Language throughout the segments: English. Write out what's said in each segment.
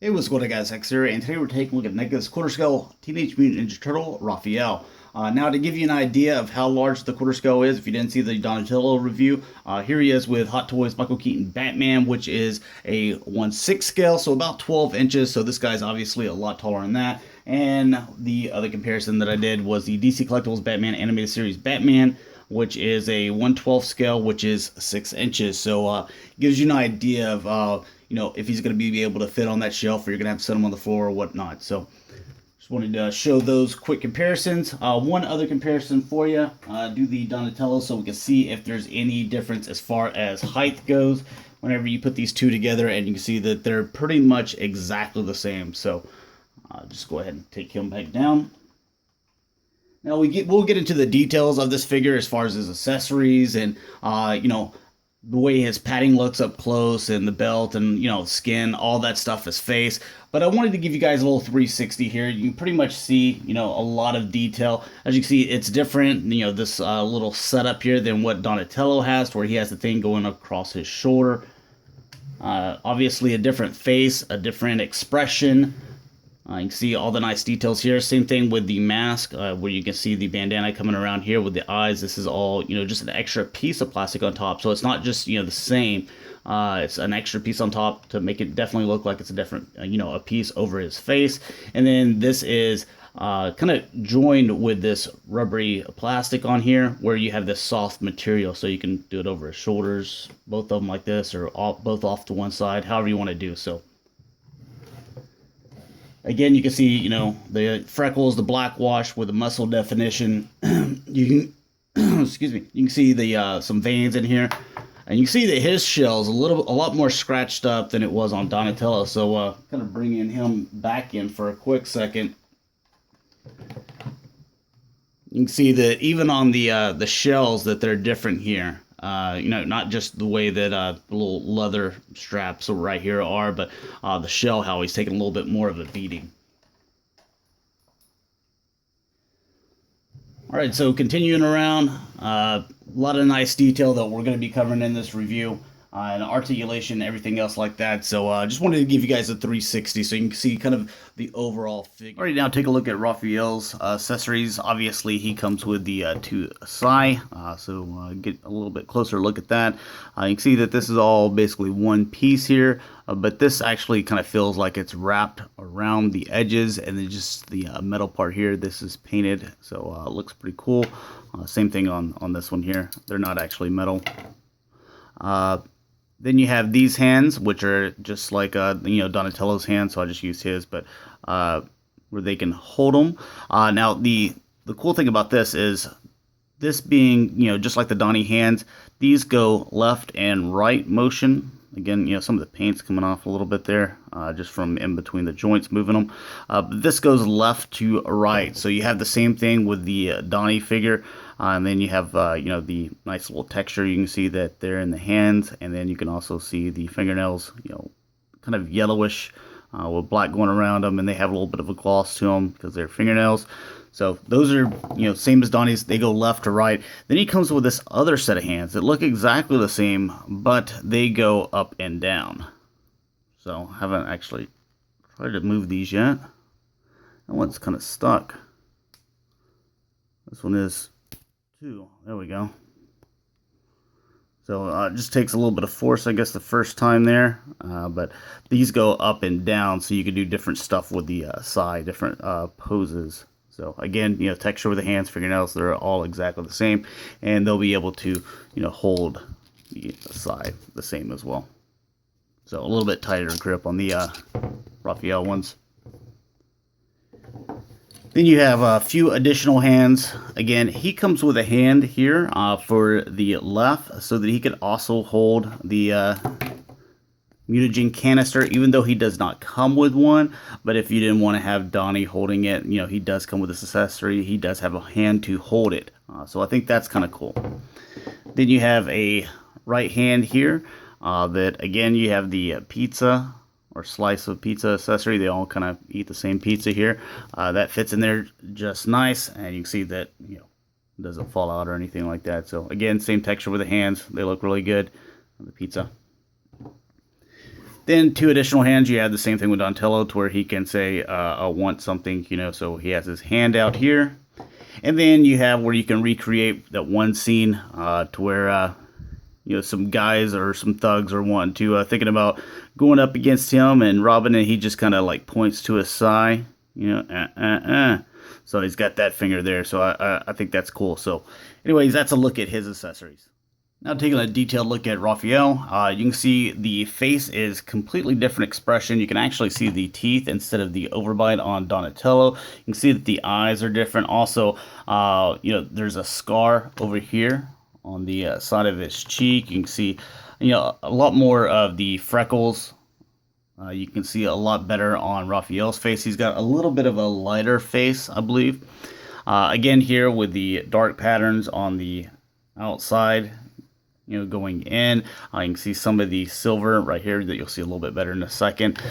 Hey, what's going on, guys? Hex here, and today we're taking a look at NECA's quarter scale Teenage Mutant Ninja Turtle Raphael. Now, to give you an idea of how large the quarter scale is, if you didn't see the Donatello review, here he is with Hot Toys Michael Keaton Batman, which is a 1/6 scale, so about 12 inches. So this guy's obviously a lot taller than that. And the other comparison that I did was the DC Collectibles Batman Animated Series Batman, which is a 1/12 scale, which is 6 inches. So gives you an idea of if he's going to be able to fit on that shelf, or you're going to have to set him on the floor or whatnot. So just wanted to show those quick comparisons. One other comparison for you, do the Donatello so we can see if there's any difference as far as height goes whenever you put these two together, and you can see that they're pretty much exactly the same. So just go ahead and take him back down. Now we'll get into the details of this figure as far as his accessories and the way his padding looks up close, and the belt, and skin, all that stuff, his face. But I wanted to give you guys a little 360 here. You can pretty much see a lot of detail. As you can see, it's different, this little setup here than what Donatello has, where he has the thing going across his shoulder. Obviously a different face, a different expression. You can see all the nice details here. Same thing with the mask, where you can see the bandana coming around here with the eyes. This is all, just an extra piece of plastic on top. So it's not just, the same. It's an extra piece on top to make it definitely look like it's a different, a piece over his face. And then this is kind of joined with this rubbery plastic on here, where you have this soft material. So you can do it over his shoulders, both of them like this, or both off to one side, however you want to do so. Again, you can see, the freckles, the black wash with the muscle definition. You can, excuse me, you can see the some veins in here, and you can see that his shell's a lot more scratched up than it was on Donatello. So, kind of bringing him back in for a quick second. You can see that even on the shells that they're different here. Not just the way that the little leather straps right here are, but the shell, how he's taking a little bit more of a beating. All right, so continuing around, a lot of nice detail that we're going to be covering in this review. And articulation, everything else like that. So just wanted to give you guys a 360 so you can see kind of the overall figure. All right, now take a look at Raphael's accessories. Obviously, he comes with the two sai, so get a little bit closer look at that. You can see that this is all basically one piece here, but this actually kind of feels like it's wrapped around the edges, and then just the metal part here, this is painted, so it looks pretty cool. Same thing on this one here. They're not actually metal. Then you have these hands, which are just like Donatello's hands, so I just used his, but where they can hold them. Now the cool thing about this is, this being just like the Donnie hands, these go left and right motion. Again, some of the paint's coming off a little bit there, just from in between the joints moving them. But this goes left to right, so you have the same thing with the Donnie figure. And then you have, the nice little texture. You can see that they're in the hands, and then you can also see the fingernails, kind of yellowish, with black going around them, and they have a little bit of a gloss to them because they're fingernails. So those are, same as Donnie's. They go left to right. Then he comes with this other set of hands that look exactly the same, but they go up and down. So I haven't actually tried to move these yet. That one's kind of stuck. This one is too. There we go. So it just takes a little bit of force, I guess, the first time there. But these go up and down, so you can do different stuff with the sai, different poses. So again, texture with the hands, fingernails, they're all exactly the same, and they'll be able to, hold the sai the same as well. So a little bit tighter grip on the Raphael ones. Then you have a few additional hands. Again, he comes with a hand here for the left, so that he could also hold the mutagen canister, even though he does not come with one. But if you didn't want to have Donnie holding it, he does come with this accessory. He does have a hand to hold it. So I think that's kind of cool. Then you have a right hand here that, again, you have the pizza or slice of pizza accessory. They all kind of eat the same pizza here. That fits in there just nice, and you can see that it doesn't fall out or anything like that. So again, same texture with the hands. They look really good on the pizza. Then 2 additional hands, you have the same thing with Donatello, to where he can say, I want something, you know, so he has his hand out here. And then you have where you can recreate that one scene to where, you know, some guys or some thugs are wanting to, thinking about going up against him and Robin, and he just kind of like points to his side, you know, So he's got that finger there, so I think that's cool. So anyways, that's a look at his accessories. Now taking a detailed look at Raphael, you can see the face is completely different expression. You can actually see the teeth instead of the overbite on Donatello. You can see that the eyes are different. Also, you know, there's a scar over here on the side of his cheek. You can see, you know, a lot more of the freckles. You can see a lot better on Raphael's face. He's got a little bit of a lighter face, I believe. Again, here with the dark patterns on the outside, you know, going in. You can see some of the silver right here that you'll see a little bit better in a second.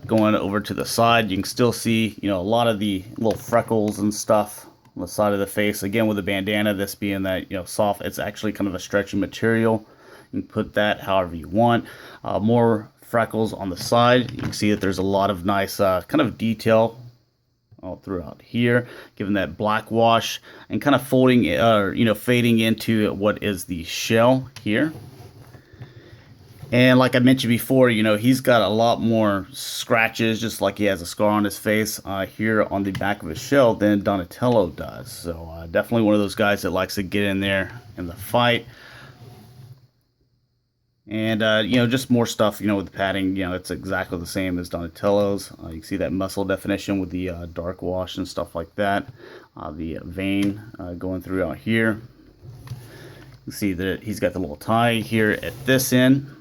Going over to the side, you can still see, you know, a lot of the little freckles and stuff on the side of the face. Again, with the bandana, this being that, you know, soft, it's actually kind of a stretchy material. You can put that however you want. More freckles on the side. You can see that there's a lot of nice kind of detail all throughout here, given that black wash and kind of folding, you know, fading into what is the shell here. And like I mentioned before, you know, he's got a lot more scratches, just like he has a scar on his face here on the back of his shell than Donatello does. So definitely one of those guys that likes to get in there in the fight. And, you know, just more stuff, you know, with the padding, you know, it's exactly the same as Donatello's. You can see that muscle definition with the dark wash and stuff like that. The vein going through out here. You can see that he's got the little tie here at this end.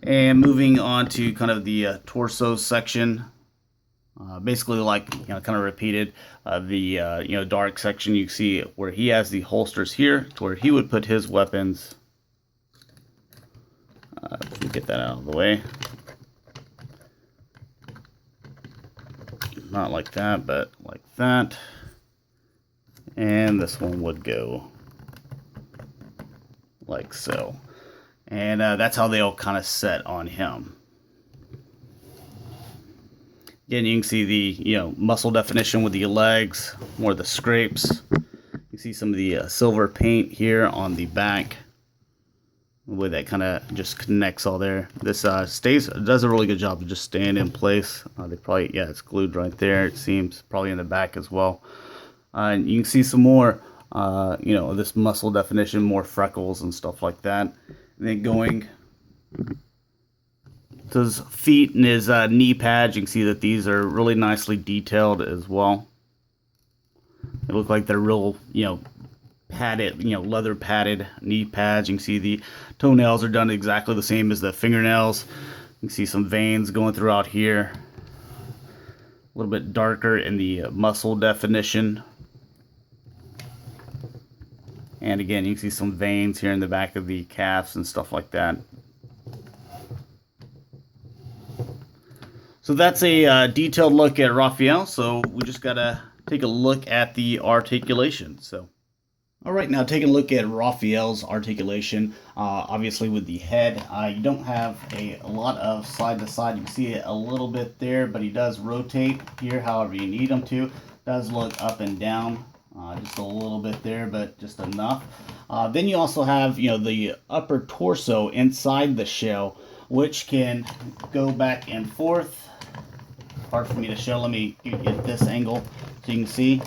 And moving on to kind of the torso section. Basically, like, you know, kind of repeated the, you know, dark section. You see where he has the holsters here, to where he would put his weapons. Get that out of the way. Not like that, but like that. And this one would go like so. And that's how they all kind of set on him. Again, you can see the, you know, muscle definition with the legs, more of the scrapes. You see some of the silver paint here on the back. The way that kind of just connects all there. This does a really good job of just staying in place. They probably, yeah, it's glued right there. It seems probably in the back as well. And you can see some more, you know, this muscle definition, more freckles and stuff like that. And then going to his feet and his knee pads, you can see that these are really nicely detailed as well. They look like they're real, you know, padded, you know, leather padded knee pads. You can see the toenails are done exactly the same as the fingernails. You can see some veins going throughout here. A little bit darker in the muscle definition. And again, you can see some veins here in the back of the calves and stuff like that. So that's a detailed look at Raphael. So we just got to take a look at the articulation. So. All right, now taking a look at Raphael's articulation, obviously with the head, you don't have a lot of side to side. You can see it a little bit there, but he does rotate here however you need him to. Does look up and down just a little bit there, but just enough. Then you also have, you know, the upper torso inside the shell, which can go back and forth. Hard for me to show. Let me get this angle so you can see.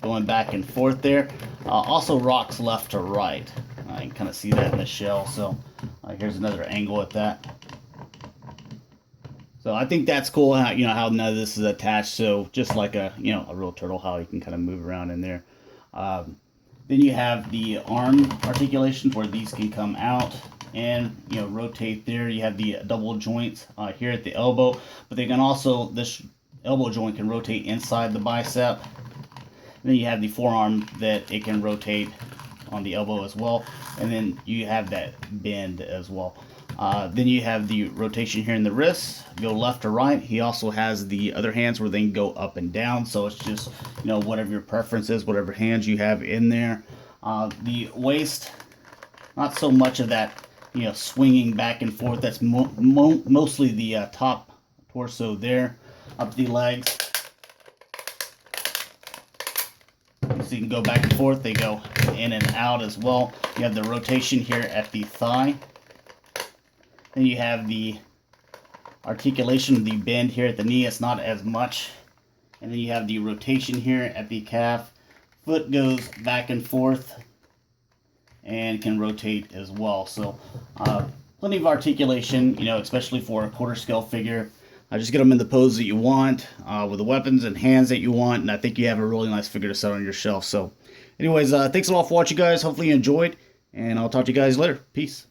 Going back and forth there. Also rocks left to right. You can kind of see that in the shell. So here's another angle at that. So I think that's cool how, you know, how none of this is attached. So just like a, you know, a real turtle, how you can kind of move around in there. Then you have the arm articulations where these can come out and, you know, rotate there. You have the double joints here at the elbow, but they can also, this elbow joint can rotate inside the bicep. Then you have the forearm that it can rotate on the elbow as well. And then you have that bend as well. Then you have the rotation here in the wrists, go left to right. He also has the other hands where they can go up and down. So it's just, you know, whatever your preference is, whatever hands you have in there. The waist, not so much of that swinging back and forth. That's mostly the top torso there, up the legs. So you can go back and forth. They go in and out as well. You have the rotation here at the thigh. Then you have the articulation, the bend here at the knee. It's not as much. And then you have the rotation here at the calf. Foot goes back and forth and can rotate as well. So plenty of articulation, especially for a quarter scale figure. Just get them in the pose that you want, with the weapons and hands that you want, and I think you have a really nice figure to set on your shelf. So anyways, thanks a lot for watching, guys. Hopefully you enjoyed, and I'll talk to you guys later. Peace.